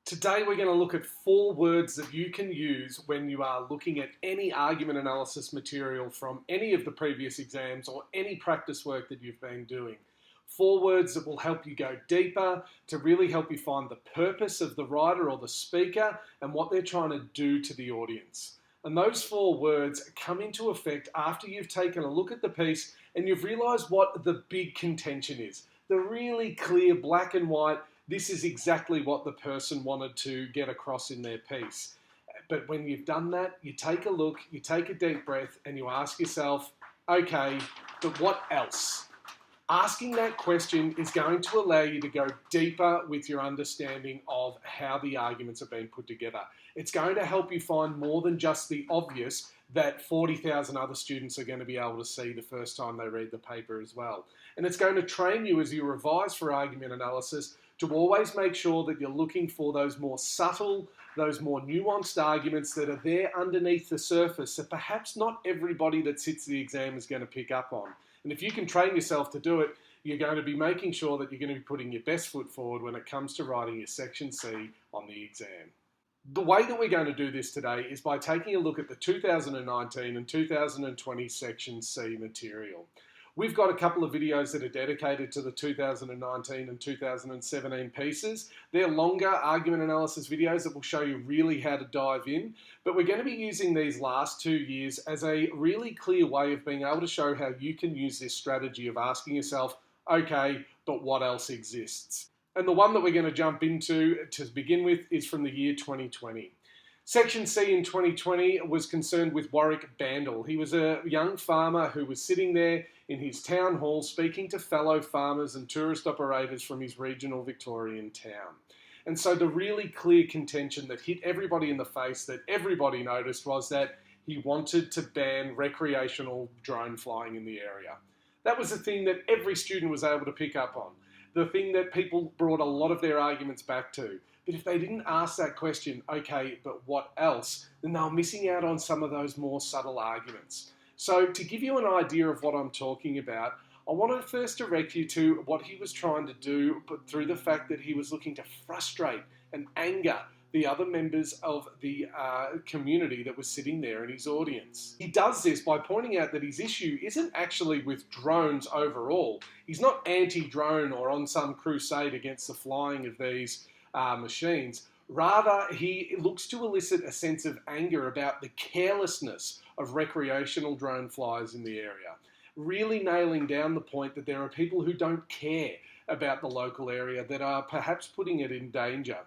Today we're going to look at 4 words that you can use when you are looking at any argument analysis material from any of the previous exams or any practice work that you've been doing. 4 words that will help you go deeper, to really help you find the purpose of the writer or the speaker and what they're trying to do to the audience. And those 4 words come into effect after you've taken a look at the piece and you've realised what the big contention is. The really clear black and white, this is exactly what the person wanted to get across in their piece. But when you've done that, you take a look, you take a deep breath and you ask yourself, okay, but what else? Asking that question is going to allow you to go deeper with your understanding of how the arguments are being put together. It's going to help you find more than just the obvious that 40,000 other students are going to be able to see the first time they read the paper as well. And it's going to train you as you revise for argument analysis to always make sure that you're looking for those more subtle, those more nuanced arguments that are there underneath the surface that perhaps not everybody that sits the exam is going to pick up on. And if you can train yourself to do it, you're going to be making sure that you're going to be putting your best foot forward when it comes to writing your Section C on the exam. The way that we're going to do this today is by taking a look at the 2019 and 2020 Section C material. We've got a couple of videos that are dedicated to the 2019 and 2017 pieces. They're longer argument analysis videos that will show you really how to dive in, but we're going to be using these last 2 years as a really clear way of being able to show how you can use this strategy of asking yourself, okay, but what else exists? And the one that we're going to jump into to begin with is from the year 2020. Section C in 2020 was concerned with Warwick Bandel. He was a young farmer who was sitting there in his town hall speaking to fellow farmers and tourist operators from his regional Victorian town. And so the really clear contention that hit everybody in the face, that everybody noticed, was that he wanted to ban recreational drone flying in the area. That was the thing that every student was able to pick up on, the thing that people brought a lot of their arguments back to. But if they didn't ask that question, okay, but what else? Then they were missing out on some of those more subtle arguments. So to give you an idea of what I'm talking about, I want to first direct you to what he was trying to do, but through the fact that he was looking to frustrate and anger the other members of the community that was sitting there in his audience. He does this by pointing out that his issue isn't actually with drones overall. He's not anti-drone or on some crusade against the flying of these machines. Rather, he looks to elicit a sense of anger about the carelessness of recreational drone flyers in the area, really nailing down the point that there are people who don't care about the local area that are perhaps putting it in danger.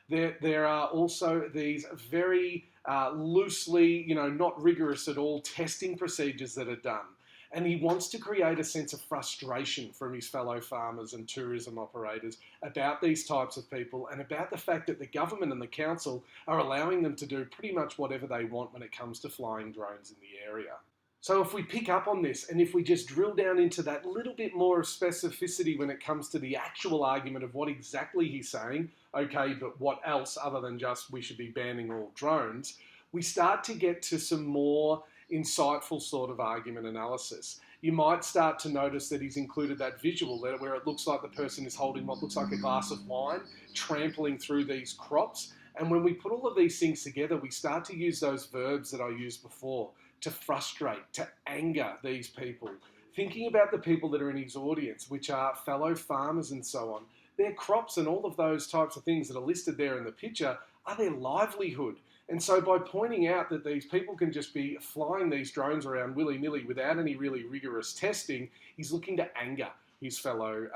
There are also these very loosely, not rigorous at all testing procedures that are done. And he wants to create a sense of frustration from his fellow farmers and tourism operators about these types of people and about the fact that the government and the council are allowing them to do pretty much whatever they want when it comes to flying drones in the area. So if we pick up on this and if we just drill down into that little bit more of specificity when it comes to the actual argument of what exactly he's saying, okay, but what else other than just we should be banning all drones, we start to get to some more insightful sort of argument analysis. You might start to notice that he's included that visual there where it looks like the person is holding what looks like a glass of wine, trampling through these crops. And when we put all of these things together, we start to use those verbs that I used before to frustrate, to anger these people. Thinking about the people that are in his audience, which are fellow farmers and so on, their crops and all of those types of things that are listed there in the picture are their livelihood. And so by pointing out that these people can just be flying these drones around willy-nilly without any really rigorous testing, he's looking to anger his fellow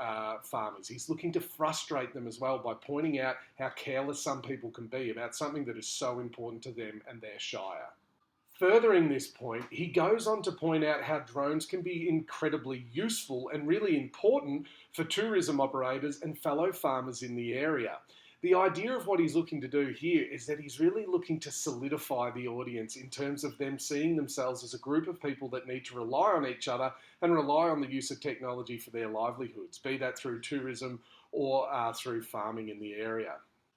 farmers. He's looking to frustrate them as well by pointing out how careless some people can be about something that is so important to them and their shire. Furthering this point, he goes on to point out how drones can be incredibly useful and really important for tourism operators and fellow farmers in the area. The idea of what he's looking to do here is that he's really looking to solidify the audience in terms of them seeing themselves as a group of people that need to rely on each other and rely on the use of technology for their livelihoods, be that through tourism or through farming in the area.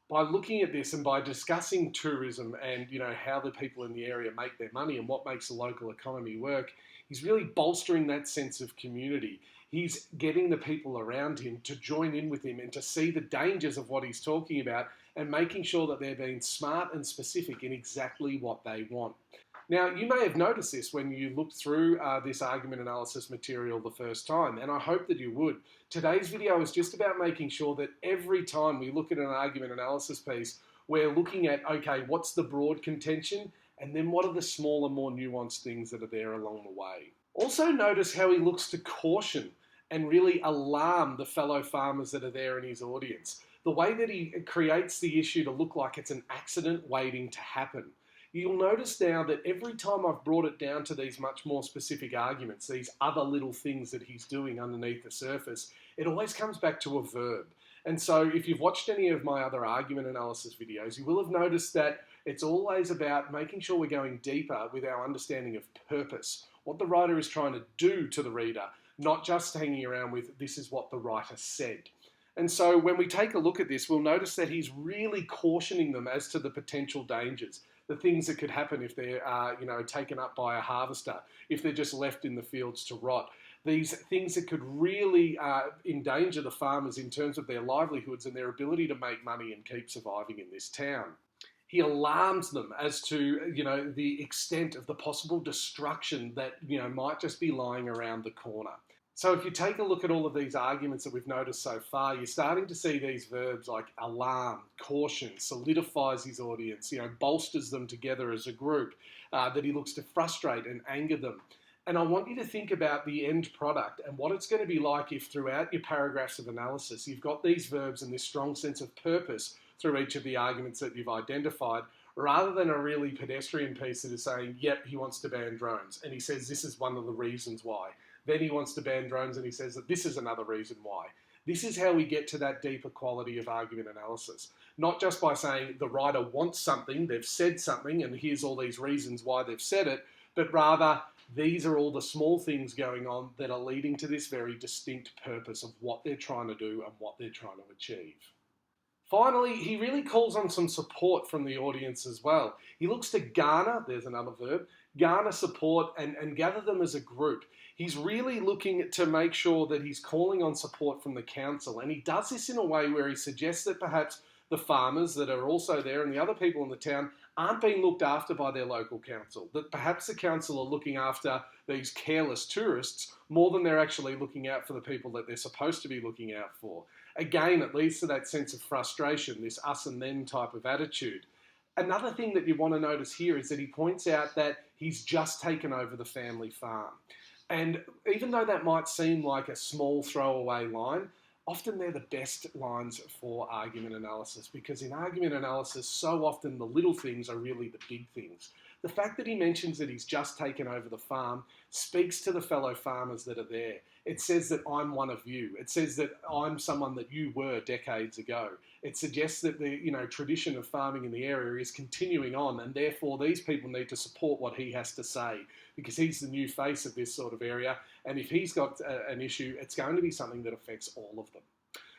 By looking at this and by discussing tourism and how the people in the area make their money and what makes the local economy work, he's really bolstering that sense of community. He's getting the people around him to join in with him and to see the dangers of what he's talking about and making sure that they're being smart and specific in exactly what they want. Now, you may have noticed this when you looked through this argument analysis material the first time, and I hope that you would. Today's video is just about making sure that every time we look at an argument analysis piece, we're looking at, okay, what's the broad contention, and then what are the smaller, more nuanced things that are there along the way. Also notice how he looks to caution and really alarm the fellow farmers that are there in his audience. The way that he creates the issue to look like it's an accident waiting to happen. You'll notice now that every time I've brought it down to these much more specific arguments, these other little things that he's doing underneath the surface, it always comes back to a verb. And so if you've watched any of my other argument analysis videos, you will have noticed that it's always about making sure we're going deeper with our understanding of purpose, what the writer is trying to do to the reader, not just hanging around with this is what the writer said. And so when we take a look at this, we'll notice that he's really cautioning them as to the potential dangers, the things that could happen if they're taken up by a harvester, if they're just left in the fields to rot. These things that could really endanger the farmers in terms of their livelihoods and their ability to make money and keep surviving in this town. He alarms them as to, the extent of the possible destruction that, might just be lying around the corner. So if you take a look at all of these arguments that we've noticed so far, you're starting to see these verbs like alarm, caution, solidifies his audience, bolsters them together as a group, that he looks to frustrate and anger them. And I want you to think about the end product and what it's going to be like if throughout your paragraphs of analysis, you've got these verbs and this strong sense of purpose through each of the arguments that you've identified, rather than a really pedestrian piece that is saying, yep, he wants to ban drones. And he says this is one of the reasons why. Then he wants to ban drones and he says that this is another reason why. This is how we get to that deeper quality of argument analysis. Not just by saying the writer wants something, they've said something, and here's all these reasons why they've said it, but rather these are all the small things going on that are leading to this very distinct purpose of what they're trying to do and what they're trying to achieve. Finally, he really calls on some support from the audience as well. He looks to garner, there's another verb, garner support and gather them as a group. He's really looking to make sure that he's calling on support from the council, and he does this in a way where he suggests that perhaps the farmers that are also there and the other people in the town aren't being looked after by their local council, that perhaps the council are looking after these careless tourists more than they're actually looking out for the people that they're supposed to be looking out for. Again, it leads to that sense of frustration, this us and them type of attitude. Another thing that you want to notice here is that he points out that he's just taken over the family farm. And even though that might seem like a small throwaway line, often they're the best lines for argument analysis, because in argument analysis, so often the little things are really the big things. The fact that he mentions that he's just taken over the farm speaks to the fellow farmers that are there. It says that I'm one of you. It says that I'm someone that you were decades ago. It suggests that the tradition of farming in the area is continuing on, and therefore these people need to support what he has to say, because he's the new face of this sort of area, and if he's got an issue, it's going to be something that affects all of them.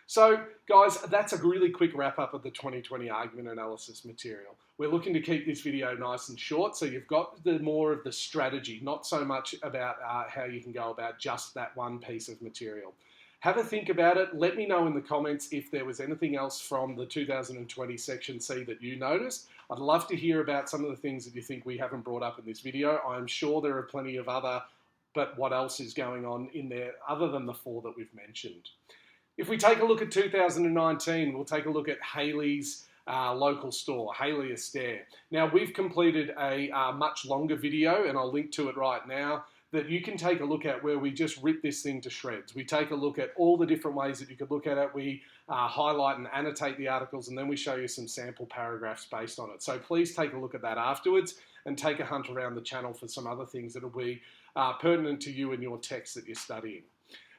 So, guys, that's a really quick wrap-up of the 2020 argument analysis material. We're looking to keep this video nice and short, so you've got more of the strategy, not so much about how you can go about just that one piece of material. Have a think about it. Let me know in the comments if there was anything else from the 2020 Section C that you noticed. I'd love to hear about some of the things that you think we haven't brought up in this video. I'm sure there are plenty of other, but what else is going on in there other than the 4 that we've mentioned. If we take a look at 2019, we'll take a look at Haley's local store, Haley Astaire. Now, we've completed a much longer video, and I'll link to it right now, that you can take a look at, where we just rip this thing to shreds. We take a look at all the different ways that you could look at it. We highlight and annotate the articles, and then we show you some sample paragraphs based on it. So please take a look at that afterwards and take a hunt around the channel for some other things that will be pertinent to you and your text that you're studying.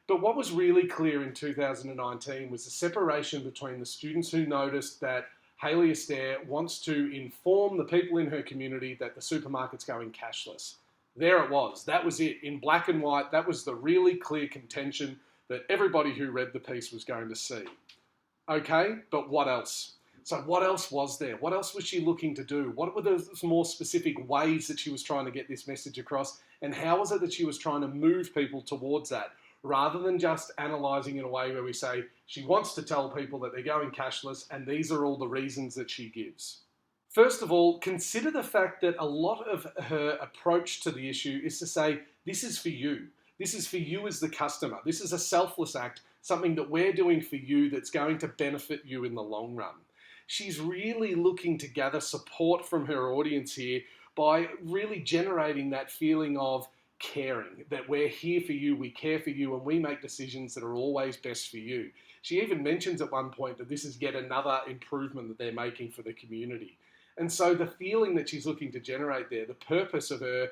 But what was really clear in 2019 was the separation between the students who noticed that Haley Astaire wants to inform the people in her community that the supermarket's going cashless. There it was. That was it. In black and white, that was the really clear contention that everybody who read the piece was going to see. Okay, but what else? So what else was there? What else was she looking to do? What were the more specific ways that she was trying to get this message across? And how was it that she was trying to move people towards that? rather than just analysing in a way where we say she wants to tell people that they're going cashless and these are all the reasons that she gives. First of all, consider the fact that a lot of her approach to the issue is to say, this is for you. This is for you as the customer. This is a selfless act, something that we're doing for you that's going to benefit you in the long run. She's really looking to gather support from her audience here by really generating that feeling of caring, that we're here for you, we care for you, and we make decisions that are always best for you. She even mentions at one point that this is yet another improvement that they're making for the community. And so the feeling that she's looking to generate there, the purpose of her,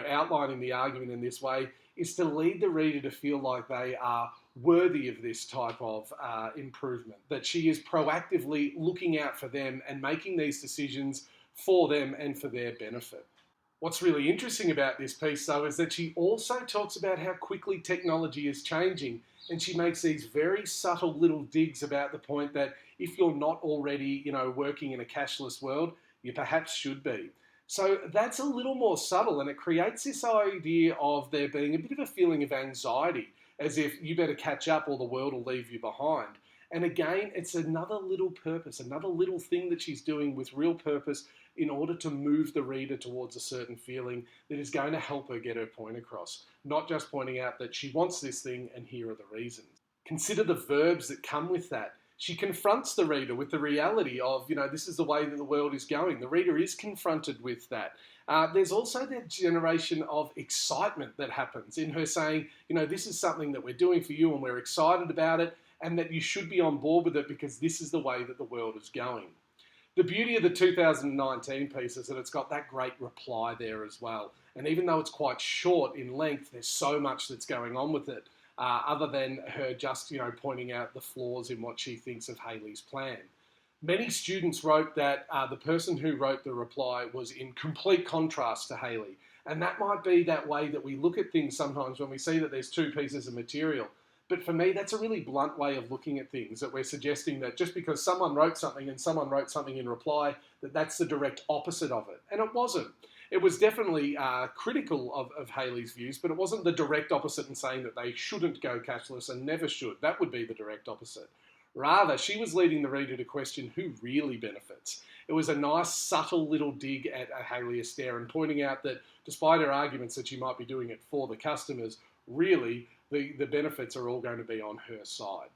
outlining the argument in this way is to lead the reader to feel like they are worthy of this type of improvement, that she is proactively looking out for them and making these decisions for them and for their benefit. What's really interesting about this piece, though, is that she also talks about how quickly technology is changing, and she makes these very subtle little digs about the point that if you're not already, working in a cashless world, you perhaps should be. So that's a little more subtle, and it creates this idea of there being a bit of a feeling of anxiety, as if you better catch up or the world will leave you behind. And again, it's another little purpose, another little thing that she's doing with real purpose in order to move the reader towards a certain feeling that is going to help her get her point across, not just pointing out that she wants this thing and here are the reasons. Consider the verbs that come with that. She confronts the reader with the reality of, this is the way that the world is going. The reader is confronted with that. There's also that generation of excitement that happens in her saying, this is something that we're doing for you and we're excited about it, and that you should be on board with it because this is the way that the world is going. The beauty of the 2019 piece is that it's got that great reply there as well. And even though it's quite short in length, there's so much that's going on with it, other than her just, pointing out the flaws in what she thinks of Hayley's plan. Many students wrote that the person who wrote the reply was in complete contrast to Hayley. And that might be that way that we look at things sometimes when we see that there's two pieces of material. But for me, that's a really blunt way of looking at things, that we're suggesting that just because someone wrote something and someone wrote something in reply, that that's the direct opposite of it. And it wasn't. It was definitely critical of Hayley's views, but it wasn't the direct opposite in saying that they shouldn't go cashless and never should. That would be the direct opposite. Rather, she was leading the reader to question who really benefits. It was a nice, subtle little dig at Hayley Astaire and pointing out that despite her arguments that she might be doing it for the customers, really, the benefits are all going to be on her side.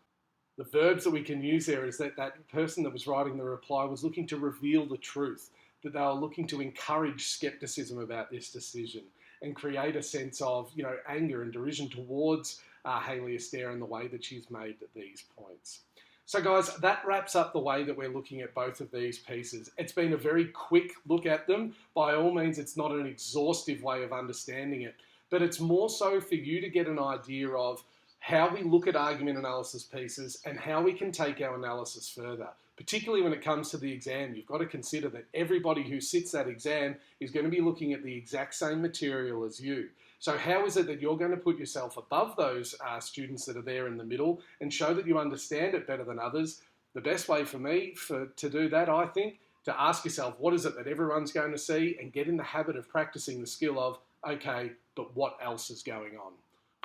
The verbs that we can use there is that person that was writing the reply was looking to reveal the truth, that they were looking to encourage skepticism about this decision and create a sense of, anger and derision towards Hayley Astaire and the way that she's made these points. So guys, that wraps up the way that we're looking at both of these pieces. It's been a very quick look at them. By all means, it's not an exhaustive way of understanding it, but it's more so for you to get an idea of how we look at argument analysis pieces and how we can take our analysis further. Particularly when it comes to the exam, you've got to consider that everybody who sits that exam is going to be looking at the exact same material as you. So how is it that you're going to put yourself above those students that are there in the middle and show that you understand it better than others? The best way for me to do that, I think, to ask yourself, what is it that everyone's going to see, and get in the habit of practicing the skill of, okay, but what else is going on?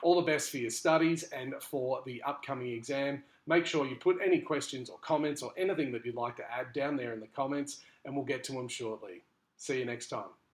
All the best for your studies and for the upcoming exam. Make sure you put any questions or comments or anything that you'd like to add down there in the comments, and we'll get to them shortly. See you next time.